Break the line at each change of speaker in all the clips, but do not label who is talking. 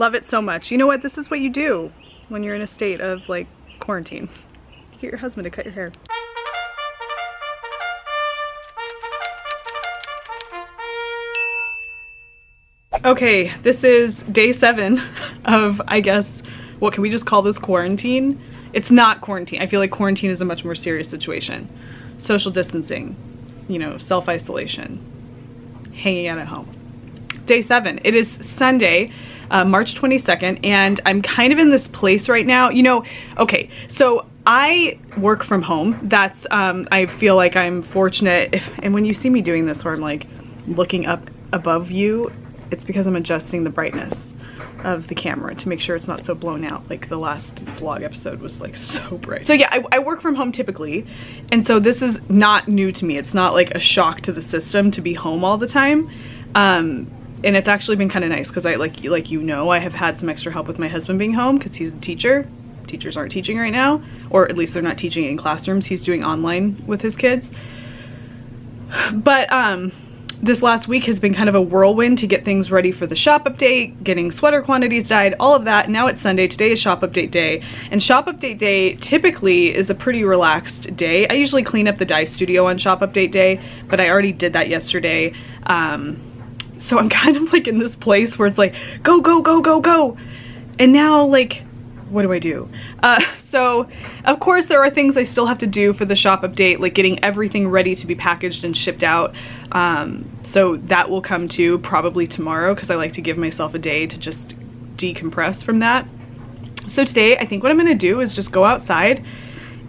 Love it so much. You know what? This is what you do when you're in a state of like quarantine. Get your husband to cut your hair. Okay, this is day 7 of, I guess, what can we just call this, quarantine? It's not quarantine. I feel like quarantine is a much more serious situation. Social distancing, you know, self-isolation, hanging out at home. Day 7. It is Sunday, March 22nd, and I'm kind of in this place right now. You know, okay, so I work from home. That's, I feel like I'm fortunate. And when you see me doing this where I'm like looking up above you, it's because I'm adjusting the brightness of the camera to make sure it's not so blown out. Like the last vlog episode was like so bright. So yeah, I work from home typically. And so this is not new to me. It's not like a shock to the system to be home all the time. And it's actually been kind of nice because I, like you know, I have had some extra help with my husband being home because he's a teacher. Teachers aren't teaching right now, or at least they're not teaching in classrooms. He's doing online with his kids. But this last week has been kind of a whirlwind to get things ready for the shop update, getting sweater quantities dyed, all of that. Now it's Sunday. Today is shop update day. And shop update day typically is a pretty relaxed day. I usually clean up the dye studio on shop update day, but I already did that yesterday. So I'm kind of like in this place where it's like, go, go, go, go, go. And now like, what do I do? So of course there are things I still have to do for the shop update, like getting everything ready to be packaged and shipped out. So that will come to probably tomorrow because I like to give myself a day to just decompress from that. So today I think what I'm gonna do is just go outside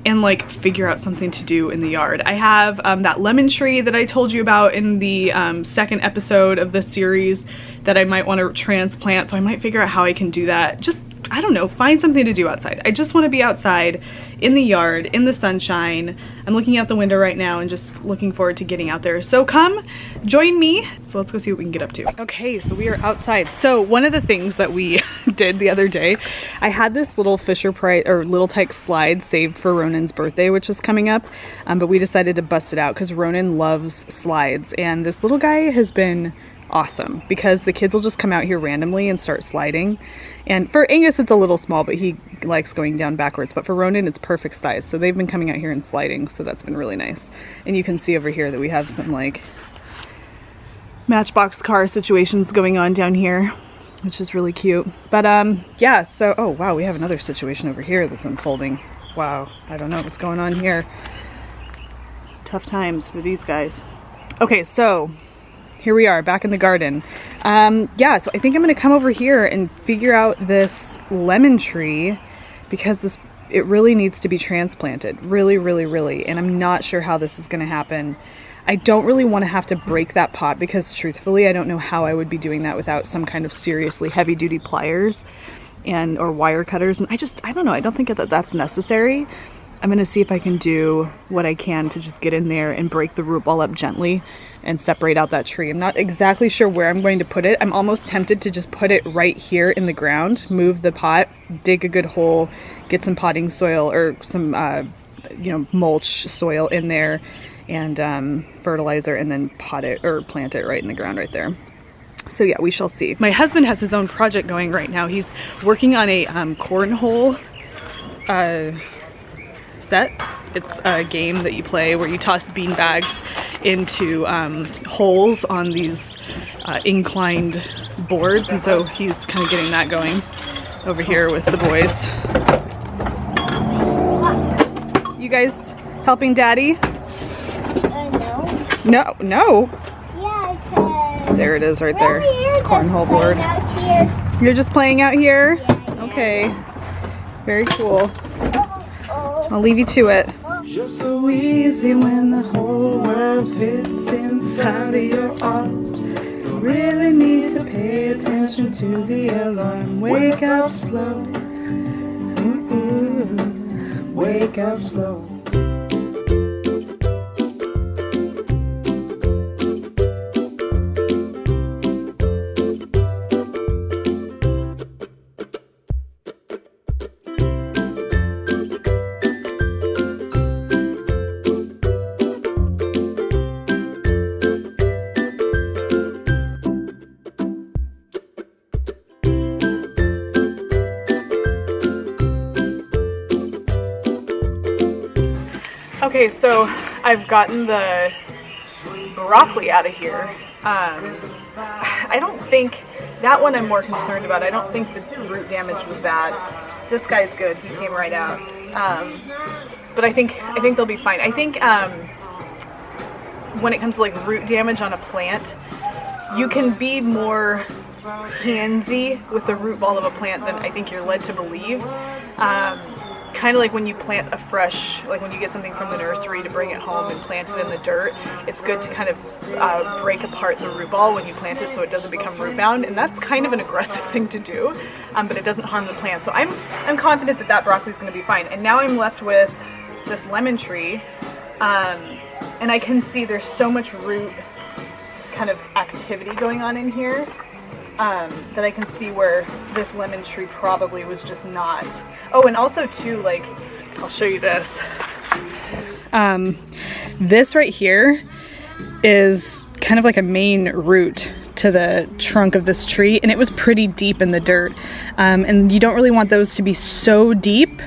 and like figure out something to do in the yard. I have that lemon tree that I told you about in the second episode of this series that I might want to transplant. So I might figure out how I can do that. Just, I don't know, find something to do outside. I just want to be outside in the yard, in the sunshine. I'm looking out the window right now and just looking forward to getting out there. So come join me. So let's go see what we can get up to. Okay, so we are outside. So one of the things that we did the other day, I had this little Fisher Price or Little Tikes slide saved for Ronan's birthday, which is coming up. But we decided to bust it out because Ronan loves slides. And this little guy has been awesome because the kids will just come out here randomly and start sliding. And for Angus it's a little small, but he likes going down backwards, but for Ronan it's perfect size. So they've been coming out here and sliding, so that's been really nice. And you can see over here that we have some like Matchbox car situations going on down here, which is really cute. But yeah, so oh wow, we have another situation over here that's unfolding. Wow, I don't know what's going on here. Tough times for these guys. Okay, so here we are back in the garden. Yeah, so I think I'm gonna come over here and figure out this lemon tree because it really needs to be transplanted. Really, really, really. And I'm not sure how this is gonna happen. I don't really want to have to break that pot because truthfully, I don't know how I would be doing that without some kind of seriously heavy duty pliers or wire cutters. And I don't know. I don't think that that's necessary. I'm gonna see if I can do what I can to just get in there and break the root ball up gently and separate out that tree. I'm not exactly sure where I'm going to put it. I'm almost tempted to just put it right here in the ground, move the pot, dig a good hole, get some potting soil or some, you know, mulch soil in there and fertilizer, and then pot it or plant it right in the ground right there. So yeah, we shall see. My husband has his own project going right now. He's working on a cornhole set. It's a game that you play where you toss bean bags into holes on these inclined boards, and so he's kind of getting that going over here with the boys. You guys helping Daddy? No. No? Yeah, there it is right there. Cornhole board. You're just playing out here? Yeah, okay. Very cool. I'll leave you to it. You're so easy when the whole world fits inside of your arms. You really need to pay attention to the alarm. Wake up slow. Wake up slow. Okay, so I've gotten the broccoli out of here. I don't think, that one I'm more concerned about. I don't think the root damage was bad. This guy's good, he came right out. But I think they'll be fine. I think when it comes to like root damage on a plant, you can be more handsy with the root ball of a plant than I think you're led to believe. Kind of like when you plant a fresh, like when you get something from the nursery to bring it home and plant it in the dirt, it's good to kind of break apart the root ball when you plant it so it doesn't become root bound, and that's kind of an aggressive thing to do, but it doesn't harm the plant. So I'm confident that that broccoli is going to be fine. And now I'm left with this lemon tree, and I can see there's so much root kind of activity going on in here. That I can see where this lemon tree probably was just not. Oh, and also too, like, I'll show you this. This right here is kind of like a main root to the trunk of this tree, and it was pretty deep in the dirt. And you don't really want those to be so deep.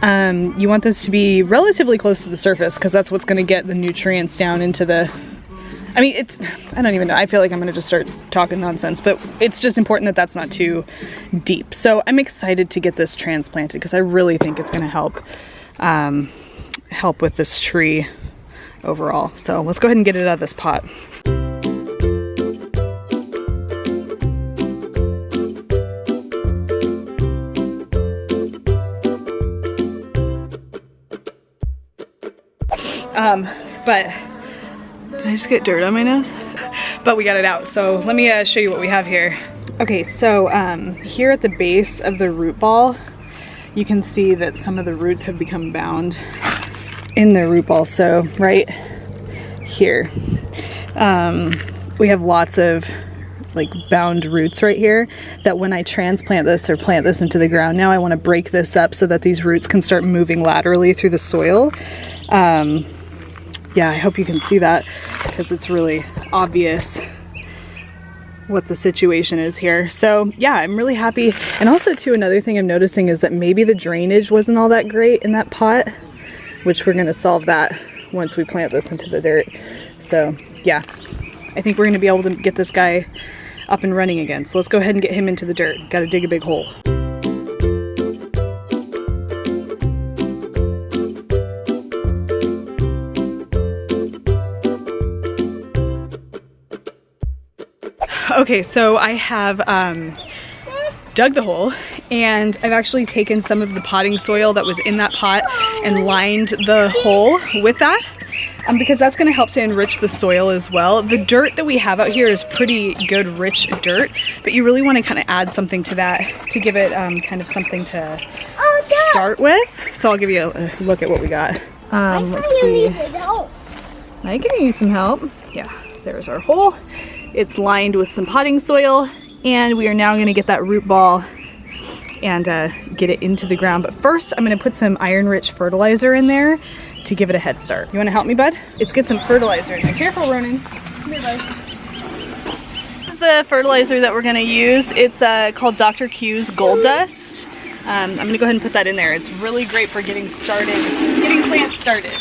You want those to be relatively close to the surface, because that's what's going to get the nutrients down into the, I mean, it's, I don't even know. I feel like I'm going to just start talking nonsense, but it's just important that that's not too deep. So I'm excited to get this transplanted because I really think it's going to help with this tree overall. So let's go ahead and get it out of this pot. But did I just get dirt on my nose? But we got it out, so let me show you what we have here. Okay, so here at the base of the root ball, you can see that some of the roots have become bound in the root ball. So right here, we have lots of like bound roots right here that when I transplant this or plant this into the ground, now I want to break this up so that these roots can start moving laterally through the soil. Yeah, I hope you can see that because it's really obvious what the situation is here. So yeah, I'm really happy. And also too, another thing I'm noticing is that maybe the drainage wasn't all that great in that pot, which we're going to solve that once we plant this into the dirt. So yeah, I think we're going to be able to get this guy up and running again. So let's go ahead and get him into the dirt. Got to dig a big hole. Okay, so I have dug the hole, and I've actually taken some of the potting soil that was in that pot and lined the hole with that, because that's going to help to enrich the soil as well. The dirt that we have out here is pretty good, rich dirt, but you really want to kind of add something to that to give it kind of something to start with. So I'll give you a look at what we got. Let's see. I can use some help. Yeah, there's our hole. It's lined with some potting soil, and we are now going to get that root ball and get it into the ground. But first, I'm going to put some iron-rich fertilizer in there to give it a head start. You want to help me, bud? Let's get some fertilizer in there. Careful, Ronan. Come here, bud. This is the fertilizer that we're going to use. It's called Dr. Q's Gold Dust. I'm going to go ahead and put that in there. It's really great for getting started, getting plants started.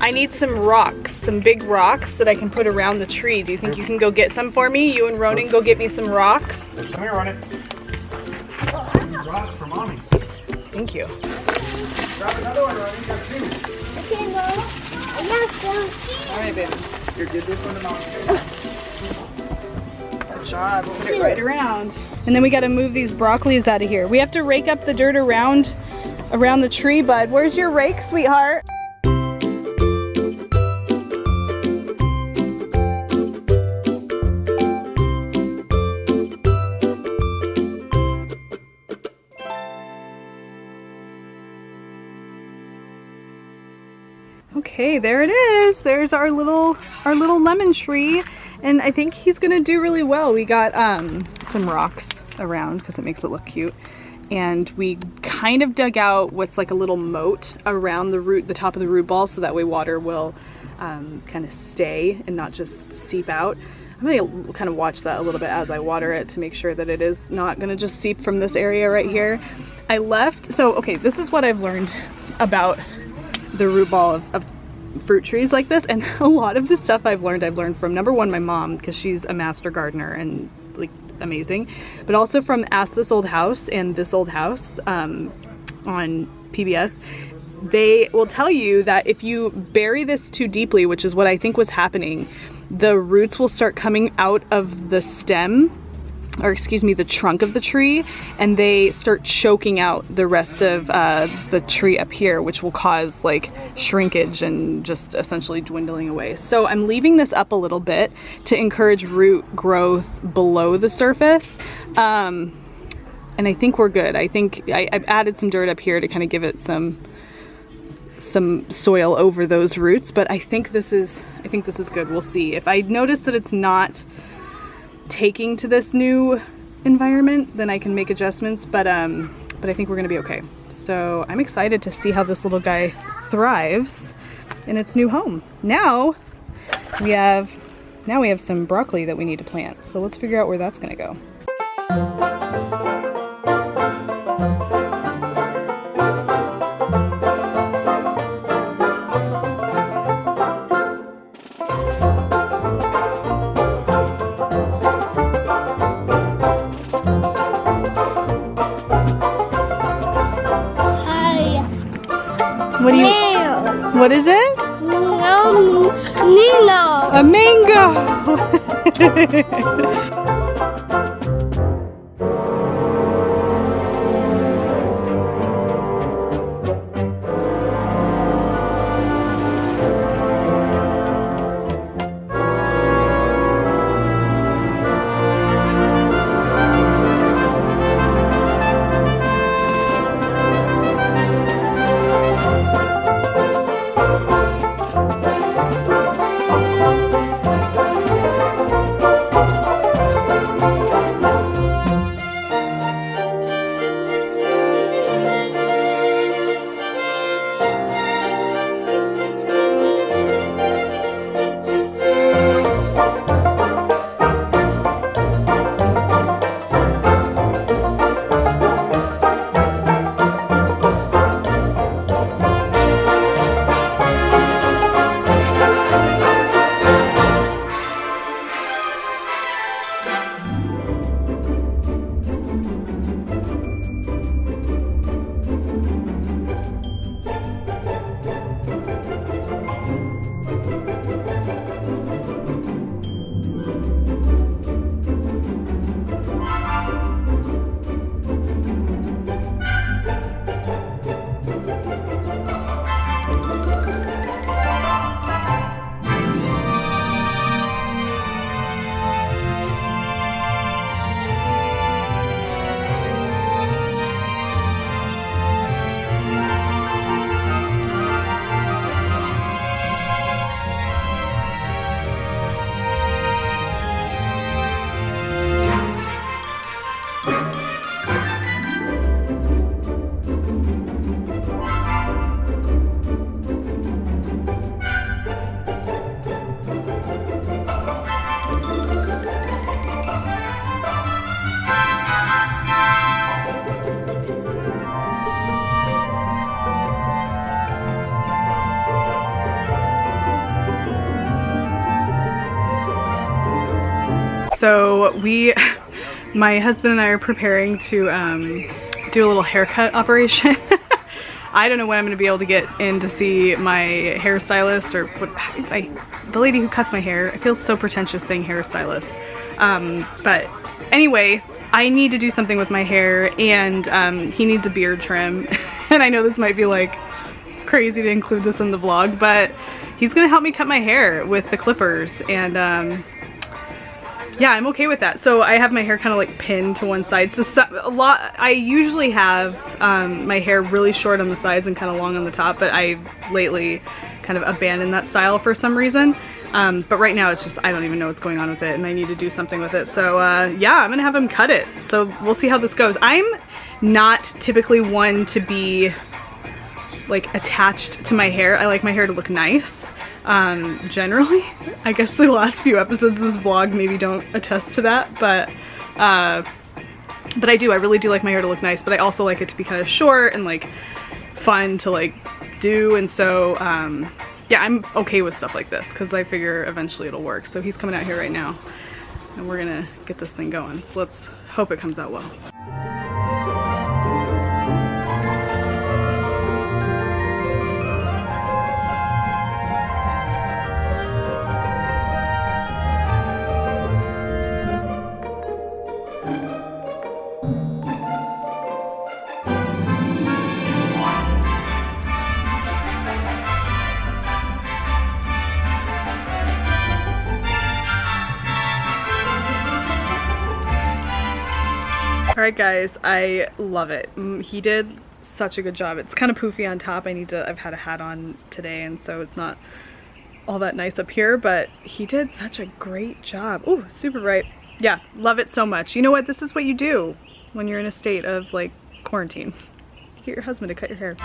I need some rocks, some big rocks that I can put around the tree. Do you think you can go get some for me? You and Ronan go get me some rocks.
Come here, Ronan. Rocks for mommy.
Thank you.
Grab another one, Ronan. You got two.
Okay, no. I got some.
All right, baby.
Here, give this one to mommy.
Good job. We'll put it right around. And then we got to move these broccolis out of here. We have to rake up the dirt around the tree, bud. Where's your rake, sweetheart? Okay, there it is. There's our little lemon tree, and I think he's gonna do really well. We got some rocks around because it makes it look cute, and we kind of dug out what's like a little moat around the top of the root ball, so that way water will kind of stay and not just seep out. I'm gonna kind of watch that a little bit as I water it to make sure that it is not gonna just seep from this area right here. So okay, this is what I've learned about the root ball of fruit trees like this, and a lot of the stuff I've learned from, number one, my mom, because she's a master gardener and like amazing, but also from Ask This Old House and This Old House on PBS. They will tell you that if you bury this too deeply, which is what I think was happening, the roots will start coming out of the stem, or excuse me, the trunk of the tree, and they start choking out the rest of the tree up here, which will cause like shrinkage and just essentially dwindling away. So I'm leaving this up a little bit to encourage root growth below the surface. And I think we're good. I think I've added some dirt up here to kind of give it some soil over those roots, but I think this is good. We'll see. If I notice that it's not taking to this new environment, then I can make adjustments, but I think we're gonna be okay. So I'm excited to see how this little guy thrives in its new home. Now we have some broccoli that we need to plant, so let's figure out where that's gonna go. What is it?
No,
a mango. So my husband and I are preparing to do a little haircut operation. I don't know when I'm going to be able to get in to see my hairstylist, or the lady who cuts my hair. I feel so pretentious saying hairstylist. But anyway, I need to do something with my hair, and he needs a beard trim. And I know this might be like crazy to include this in the vlog, but he's going to help me cut my hair with the clippers, and yeah, I'm okay with that. So I have my hair kind of like pinned to one side. So I usually have my hair really short on the sides and kind of long on the top, but I lately kind of abandoned that style for some reason. But right now it's just, I don't even know what's going on with it and I need to do something with it. So yeah, I'm gonna have him cut it. So we'll see how this goes. I'm not typically one to be like attached to my hair. I like my hair to look nice. Generally, I guess the last few episodes of this vlog maybe don't attest to that, but I do, I really do like my hair to look nice, but I also like it to be kind of short and like fun to like do. And so, yeah, I'm okay with stuff like this because I figure eventually it'll work. So he's coming out here right now and we're gonna get this thing going. So let's hope it comes out well. All right guys, I love it. He did such a good job. It's kind of poofy on top. I've had a hat on today and so it's not all that nice up here, but he did such a great job. Ooh, super bright. Yeah, love it so much. You know what? This is what you do when you're in a state of like quarantine. You get your husband to cut your hair.